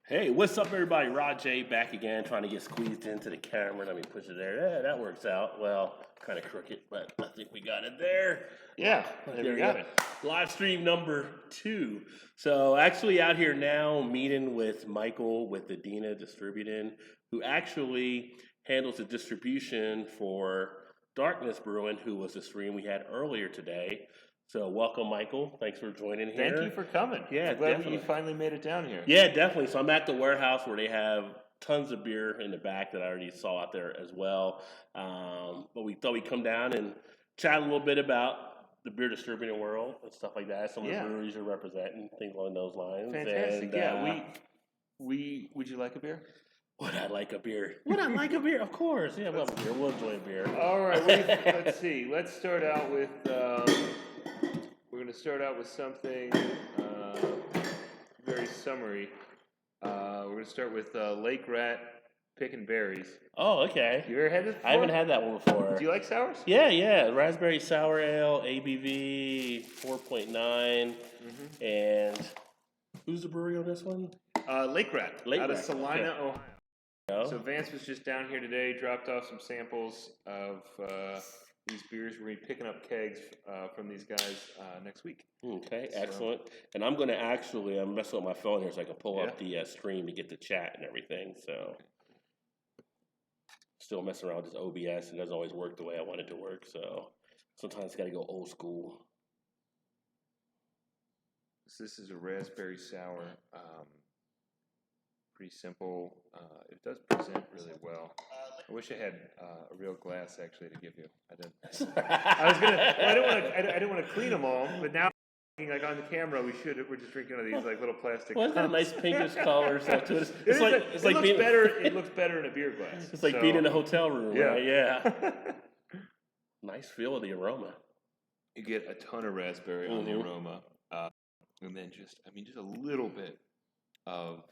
Hey, what's up, everybody? Rod J back again, trying to get squeezed into the camera. Let me push it there. Yeah, that works out. Well, kind of crooked, but I think we got it there. Yeah, There we we got go. it. Live stream number 2. So, actually, out here now meeting with Michael with Adena Distributing, who actually handles the distribution for Darkness Brewing, who was the stream we had earlier today. So, welcome, Michael. Thanks for joining here. Thank you for coming. Yeah, I'm glad that definitely. you finally made it down here. Yeah, definitely. So I'm at the warehouse where they have tons of beer in the back that I already saw out there as well. But we thought we'd come down and chat a little bit about the beer distributing world and stuff like that. Some of the Yeah. breweries you're representing, things along those lines. Fantastic. And, Yeah, we would you like a beer? would I like a beer? Would I like a beer? Of course. Yeah, we'll have a beer. We'll enjoy a beer. All right. Let's see. Let's start out with. We're going to start out with something very summary. We're going to start with Lake Rat picking berries. Oh, okay. You ever had this before? I haven't had that one before. Do you like sours? Yeah. Raspberry sour ale, ABV 4.9. And who's the brewery on this one? Lake Rat out of Salina, okay. Ohio. So Vance was just down here today, dropped off some samples of these beers. We're going to be picking up kegs from these guys next week. Okay, excellent. And I'm going to I'm messing with my phone here so I can pull up the stream to get the chat and everything. So still messing around with this OBS. It doesn't always work the way I want it to work. So sometimes got to go old school. So this is a raspberry sour. Pretty simple. It does present really well. I wish I had a real glass actually to give you. I didn't. I was gonna. Well, I didn't want to clean them all, but now, like on the camera, we're just drinking one of these like little plastic. Well, it's got a nice pinkish color stuff to it. It looks better in a beer glass. It's like being in a hotel room, yeah. right? Yeah. Nice feel of the aroma. You get a ton of raspberry on the aroma, and then just a little bit of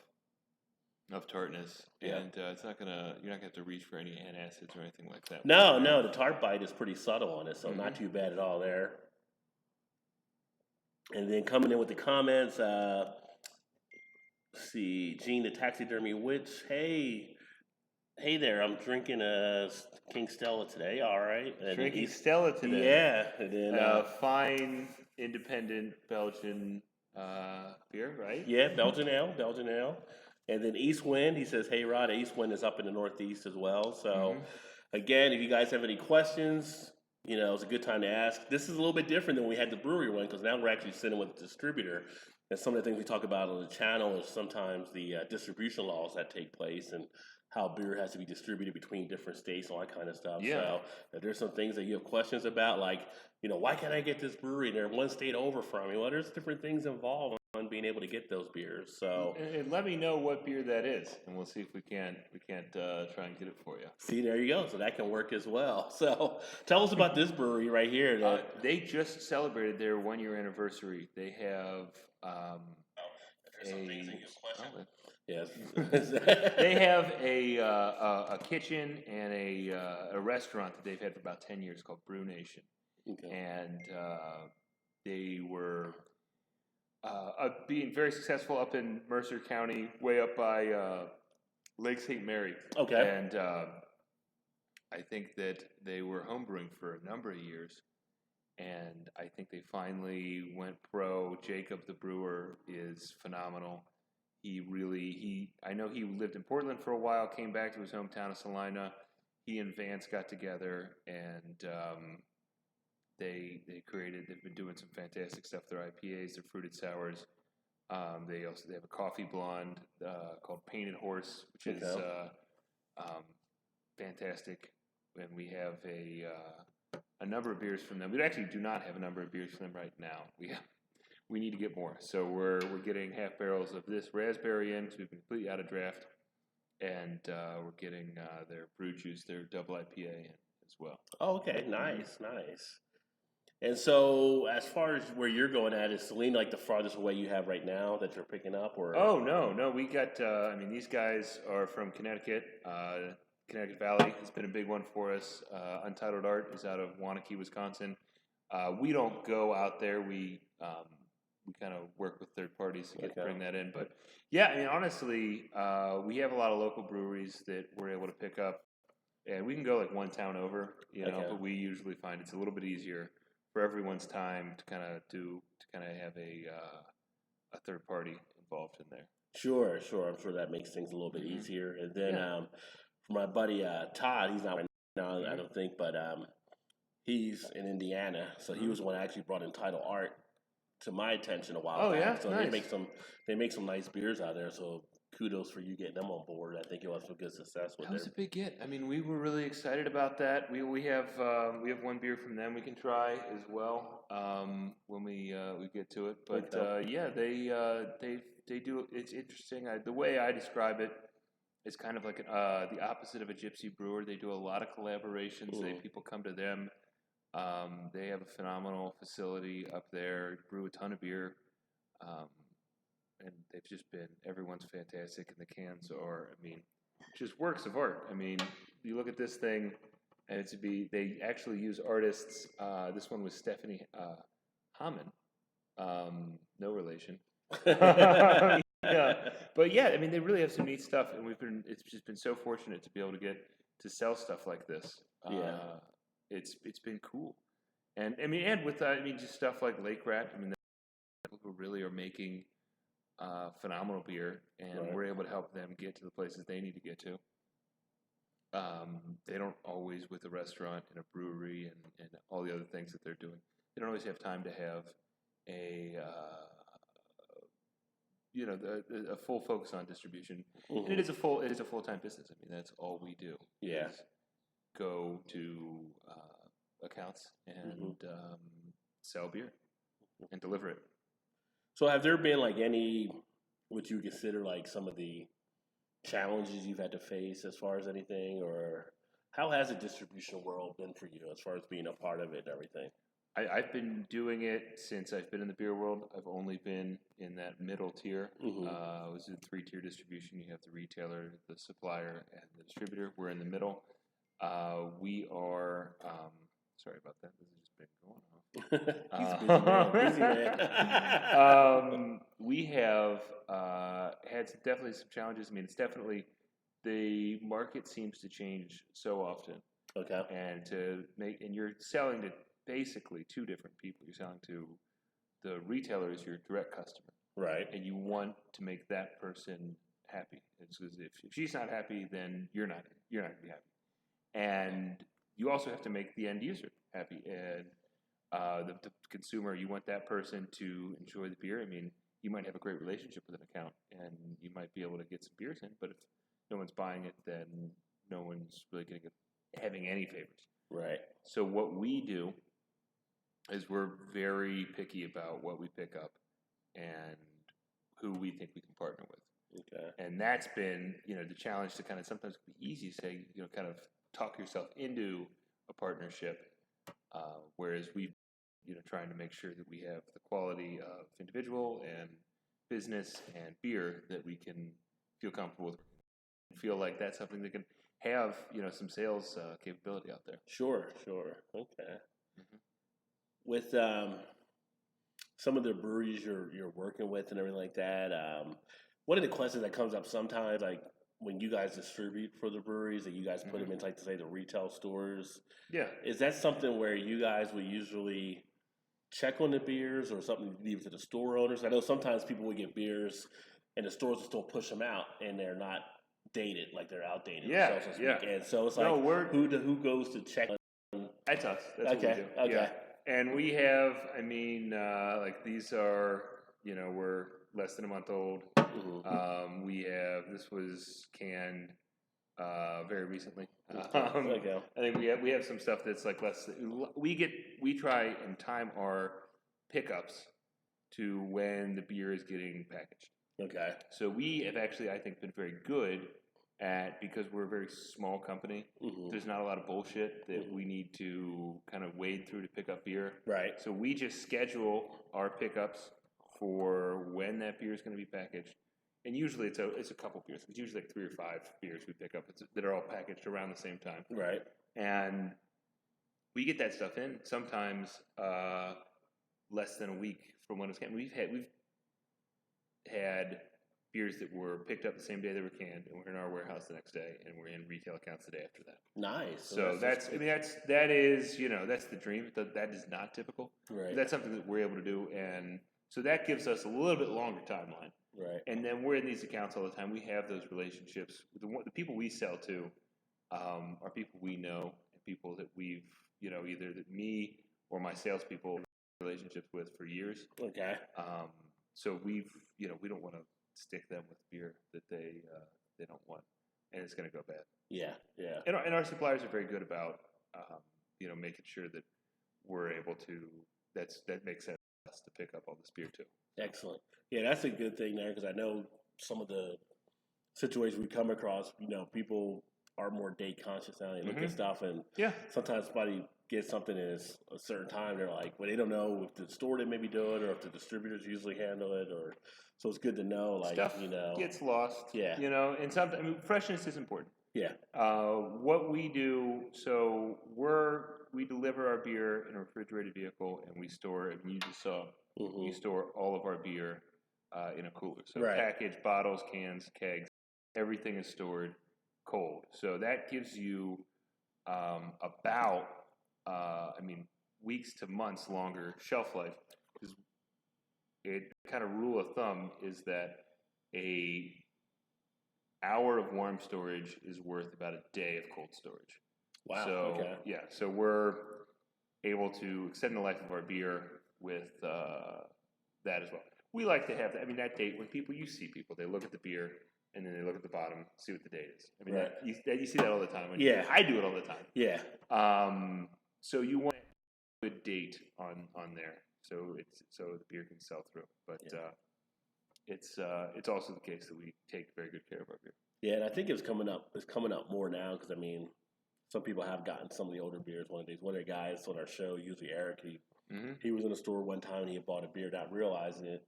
tartness, and you're not gonna have to reach for any antacids or anything like that. No, the tart bite is pretty subtle on it, so not too bad at all there. And then coming in with the comments, let's see, Gene the Taxidermy Witch, hey there, I'm drinking a King Stella today, all right. And drinking Stella today. Yeah, and then fine, independent Belgian beer, right? Yeah, Belgian ale. And then East Wind, he says, hey, Rod, East Wind is up in the Northeast as well. So, again, if you guys have any questions, it's a good time to ask. This is a little bit different than when we had the brewery one because now we're actually sitting with a distributor. And some of the things we talk about on the channel is sometimes the distribution laws that take place and how beer has to be distributed between different states, all that kind of stuff. Yeah. So if there's some things that you have questions about, like, why can't I get this brewery? They're one state over from me. Well, there's different things involved on being able to get those beers. So and let me know what beer that is, and we'll see if we can't try and get it for you. See, there you go. So that can work as well. So tell us about this brewery right here. They just celebrated their 1-year anniversary. They have Yes. They have a kitchen and a restaurant that they've had for about 10 years called Brew Nation. Okay. And they were being very successful up in Mercer County, way up by Lake St. Mary. Okay. And I think that they were homebrewing for a number of years. And I think they finally went pro. Jacob, the brewer, is phenomenal. I know he lived in Portland for a while, came back to his hometown of Salina. He and Vance got together, and they've been doing some fantastic stuff. Their IPAs, their fruited sours. They have a coffee blonde called Painted Horse, which is fantastic. And we have a number of beers from them. We actually do not have a number of beers from them right now. We need to get more. So we're getting half barrels of this raspberry in because we've been completely out of draft, and we're getting their brew juice, their double IPA in as well. Oh, okay, nice. And so, as far as where you're going at, is Salina like the farthest away you have right now that you're picking up, or? Oh no, we got. These guys are from Connecticut. Connecticut Valley has been a big one for us. Untitled Art is out of Waunakee, Wisconsin. We don't go out there. we kind of work with third parties to Okay. bring that in. But yeah, I mean, honestly, we have a lot of local breweries that we're able to pick up, and we can go like one town over, you know. Okay. But we usually find it's a little bit easier for everyone's time to kind of have a third party involved in there. Sure, sure. I'm sure that makes things a little bit Mhm. easier. And then Yeah. for my buddy Todd, he's not right now, I Mhm. don't think, but he's in Indiana, so he Mhm. was the one that actually brought Entitled Art to my attention a while Oh yeah, back. So nice. they make some nice beers out there. So kudos for you getting them on board. I think you'll have some good success with That was it. a big get. I mean, we were really excited about that. We have one beer from them we can try as well when we get to it. But Okay. yeah, they do. It's interesting. The way I describe it is kind of like the opposite of a gypsy brewer. They do a lot of collaborations. People come to them. They have a phenomenal facility up there. Brew a ton of beer. Um, and they've just been everyone's fantastic, and the cans are, I mean, just works of art. I mean, you look at this thing, and they actually use artists. This one was Stephanie Hamann, no relation. Yeah, but yeah, I mean, they really have some neat stuff, and it's just been so fortunate to be able to get to sell stuff like this. Yeah. It's been cool, and I mean, and with just stuff like Lake Rat. I mean, people who really are making phenomenal beer, and Right. we're able to help them get to the places they need to get to. They don't always, with a restaurant and a brewery and all the other things that they're doing, they don't always have time to have a a full focus on distribution. And it is a full-time business. I mean, that's all we do. Yeah. Is go to accounts and sell beer and deliver it. So have there been like any, what you consider like some of the challenges you've had to face as far as anything, or how has the distribution world been for you as far as being a part of it and everything? I've been doing it since I've been in the beer world. I've only been in that middle tier. I was in 3-tier distribution. You have the retailer, the supplier, and the distributor. We're in the middle. We are. Sorry about that. This has just been going off. He's a busy man. We have had definitely some challenges. I mean, it's definitely the market seems to change so often, Okay. and you're selling to basically two different people. You're selling to the retailer as your direct customer, Right. and you want to make that person happy. It's because if she's not happy, then you're not gonna be happy, and you also have to make the end user happy. And the consumer, you want that person to enjoy the beer. I mean, you might have a great relationship with an account, and you might be able to get some beers in, but if no one's buying it, then no one's really having any favors. Right. So what we do is we're very picky about what we pick up and who we think we can partner with. Okay. And that's been, the challenge to kind of sometimes be easy to say, kind of talk yourself into a partnership, whereas we, trying to make sure that we have the quality of individual and business and beer that we can feel comfortable with, and feel like that's something that can have, some sales capability out there. Sure. Okay. With some of the breweries you're working with and everything like that, one of the questions that comes up sometimes, like when you guys distribute for the breweries, that you guys put them into, like, to say, the retail stores. Yeah. Is that something where you guys would usually check on the beers, or something you leave it to the store owners? I know sometimes people would get beers and the stores will still push them out and they're not dated, like they're outdated. Yeah, so to speak. yeah. And so it's No, like, who goes to check on? That's us. That's what we do. Okay. Yeah. And we have, like these are, we're less than a month old. This was canned very recently. Okay. I think we have some stuff that's like less. We try and time our pickups to when the beer is getting packaged. Okay. So we have actually, I think, been very good at, because we're a very small company, there's not a lot of bullshit that we need to kind of wade through to pick up beer. Right. So we just schedule our pickups for when that beer is going to be packaged. And usually it's a couple beers. It's usually like 3 or 5 beers we pick up that are all packaged around the same time. Right. And we get that stuff in. Sometimes, less than a week from when it was canned. We've had beers that were picked up the same day they were canned, and were in our warehouse the next day, and we're in retail accounts the day after that. Nice. So that's that is that's the dream. That is not typical. right. That's something that we're able to do, and so that gives us a little bit longer timeline. Right. And then we're in these accounts all the time. We have those relationships. The people we sell to are people we know, and people that we've either that me or my salespeople have relationships with for years. Okay. So we don't want to stick them with beer that they don't want, and it's going to go bad. Yeah. Yeah. And our suppliers are very good about making sure that we're able to. That makes sense to pick up all this beer too. Excellent. Yeah, that's a good thing there because I know some of the situations we come across. People are more date conscious now. They look at stuff, and sometimes somebody gets something at a certain time. They're like, well, they don't know if the store didn't maybe do it, or if the distributors usually handle it, or so it's good to know. Like Stuff gets lost. Yeah. And something. Freshness is important. Yeah. What we do, so we deliver our beer in a refrigerated vehicle, and we store it. And you just saw we store all of our beer in a cooler. So package, bottles, cans, kegs, everything is stored cold. So that gives you about weeks to months longer shelf life. Because it kind of rule of thumb is that a hour of warm storage is worth about a day of cold storage. Wow. So okay. So we're able to extend the life of our beer with that as well. We like to have that. That date when you see people, they look at the beer and then they look at the bottom, see what the date is. You see that all the time. I do it all the time. Yeah. So you want a good date on there, so the beer can sell through. But it's also the case that we take very good care of our beer. Yeah, and I think it's coming up more now because some people have gotten some of the older beers. One of the guys on our show, usually Eric, he was in a store one time and he had bought a beer, not realizing it.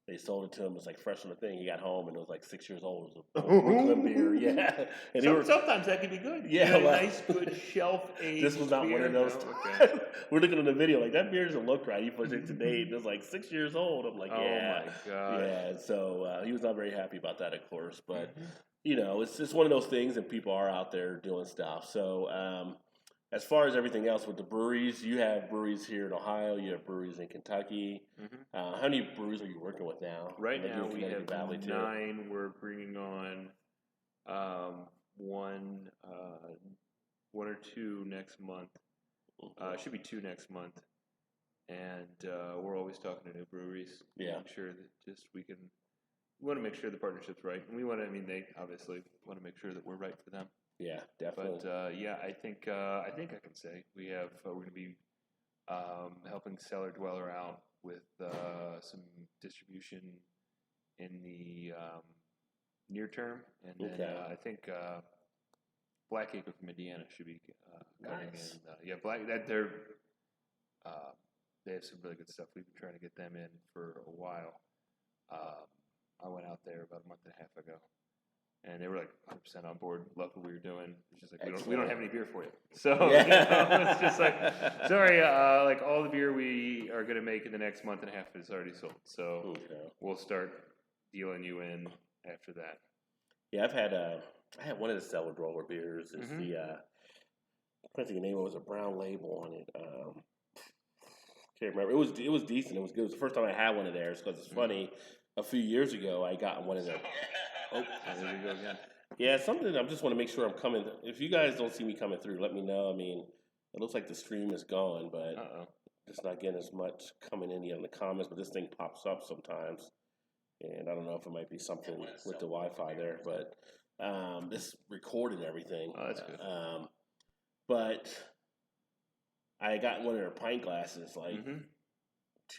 They sold it to him. It was like fresh on the thing. He got home and it was like 6 years old. It was a Brooklyn beer. Yeah. And sometimes that can be good. Yeah. Nice, good shelf aged. This was not beer. one of those. No? Okay. We're looking at the video like that beer doesn't look right. He puts it today and it was like 6 years old. I'm like, yeah. Oh my god. Yeah. So he was not very happy about that, of course. But it's just one of those things, and people are out there doing stuff. So as far as everything else with the breweries, you have breweries here in Ohio. You have breweries in Kentucky. How many breweries are you working with now? Right now we have Valley 9. Too. We're bringing on one or two next month. Should be 2 next month. And we're always talking to new breweries. Yeah. Make sure that we want to make sure the partnership's right. And we want to, they obviously want to make sure that we're right for them. Yeah, definitely. But I think I can say we're going to be helping Cellar Dweller out with some distribution in the near term, and then I think Blackacre from Adena should be coming nice. in. They have some really good stuff. We've been trying to get them in for a while. I went out there about a month and a half ago. And they were like 100% on board. Loved what we were doing. It's just like we don't have any beer for you. So it's just like sorry. Like all the beer we are going to make in the next month and a half is already sold. So we'll start dealing you in after that. Yeah, I had one of the Cellar Dweller beers. It's the I can't think of the name. It was a brown label on it. Can't remember. It was decent. It was good. It was the first time I had one of theirs because it's funny. A few years ago, I got one of them. Oh, there we go again. Yeah, something. I just want to make sure I'm coming. If you guys don't see me coming through, let me know. It looks like the stream is gone, but just not getting as much coming in yet in the comments. But this thing pops up sometimes, and I don't know if it might be something with the Wi-Fi there. But this recorded everything. Oh, that's good. But I got one of their pint glasses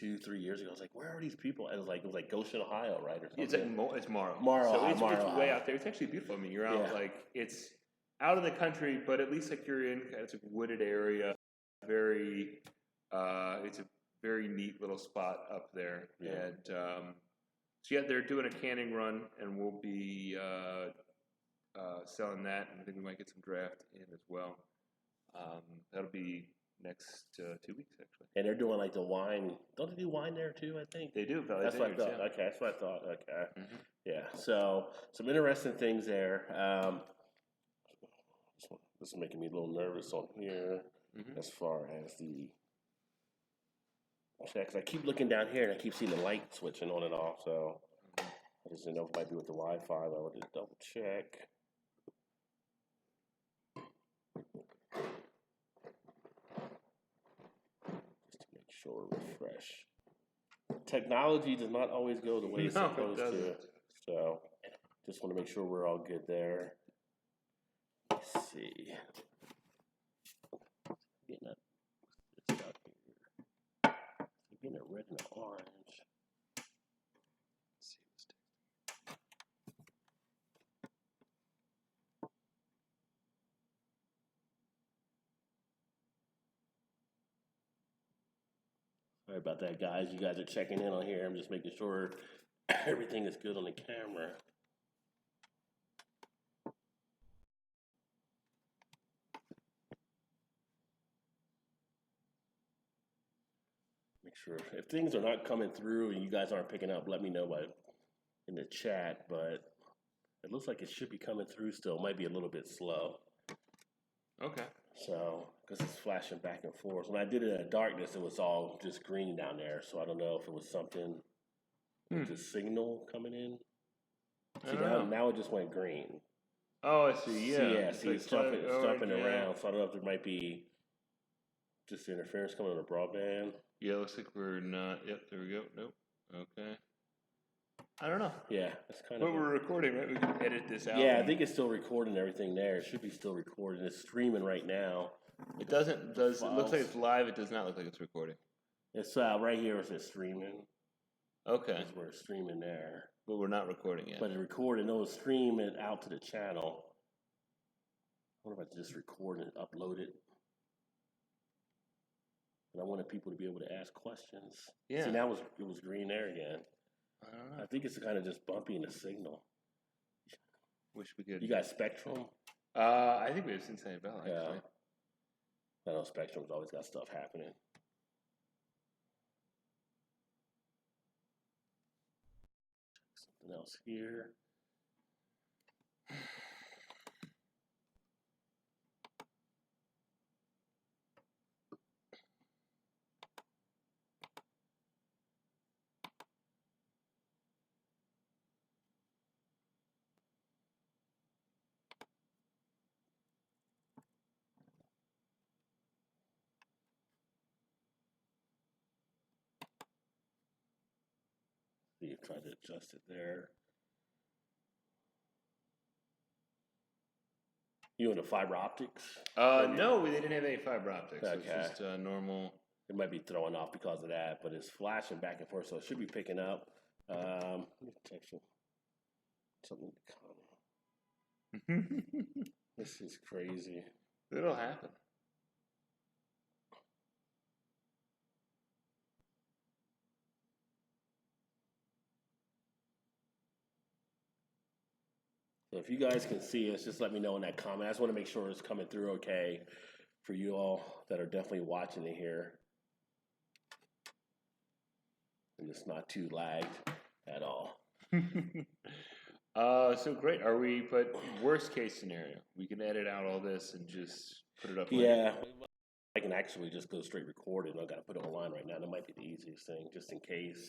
2-3 years ago. I was like, where are these people? And it was like Goshen, Ohio, right? Or something. It's Morrow. So it's way out there. It's actually beautiful. You're out it's out of the country, but at least you're in it's a wooded area. It's a very neat little spot up there. Yeah. And they're doing a canning run, and we'll be selling that, and I think we might get some draft in as well. That'll be next 2 weeks, actually. And they're doing like the wine. Don't they do wine there too? I think They do. Valley that's what I Vineyards, thought. yeah. Okay, that's what I thought. Okay, Mhm. yeah. So some interesting things there. This is making me a little nervous on here Mhm. as far as the check. 'Cause I keep looking down here and I keep seeing the light switching on and off. So I just didn't know if it might be with the Wi-Fi. But I wanted to double check. Just to make sure, refresh. Technology does not always go the way it's No, it supposed to. doesn't. So just want to make sure we're all good there. Let's see. Getting that this out here. Getting it red and orange. Let's see what's Sorry about that, guys. You guys are checking in on here. I'm just making sure everything is good on the camera. Make sure if things are not coming through and you guys aren't picking up, let me know in the chat. But it looks like it should be coming through still. It might be a little bit slow. Okay. So, because it's flashing back and forth. When I did it in the darkness, it was all just green down there. So I don't know if it was something with the signal coming in. I See, don't know. now it just went green. Oh, I see. Yeah. See, it's jumping orange, yeah. around. So I don't know if there might be just interference coming on the broadband. Yeah, looks like we're not. Yep, there we go. Nope. Okay. I don't know. Yeah, that's kind But of. we're recording, right? We can edit this out. Yeah, I and- think it's still recording everything there. It should be still recording. It's streaming right now. It doesn't. Does it looks like Files. it's live? It does not look like it's recording. It's right here. It says streaming. Okay, That's where it's streaming there. but we're not recording yet. But it's recording. No, it's streaming out to the channel. What if I just record and upload it? But I wanted people to be able to ask questions. Yeah. See, now it was green there again. I don't know. I think it's kind of just bumpy in the signal. Wish we could. You got Spectrum? I think we have Cincinnati Bell actually. Yeah. I know Spectrum's always got stuff happening. Something else here. You try to adjust it there. You into fiber optics? No, they didn't have any fiber optics. So Okay. it's just normal. It might be throwing off because of that, but it's flashing back and forth, so it should be picking up. Let me text you something to comment. This is crazy. It'll happen. So if you guys can see us, just let me know in that comment. I just want to make sure it's coming through okay for you all that are definitely watching it here. And it's not too lagged at all. So great. Are we? But worst case scenario, we can edit out all this and just put it up. Later. Yeah, I can actually just go straight record it. I got to put it online right now. That might be the easiest thing, just in case.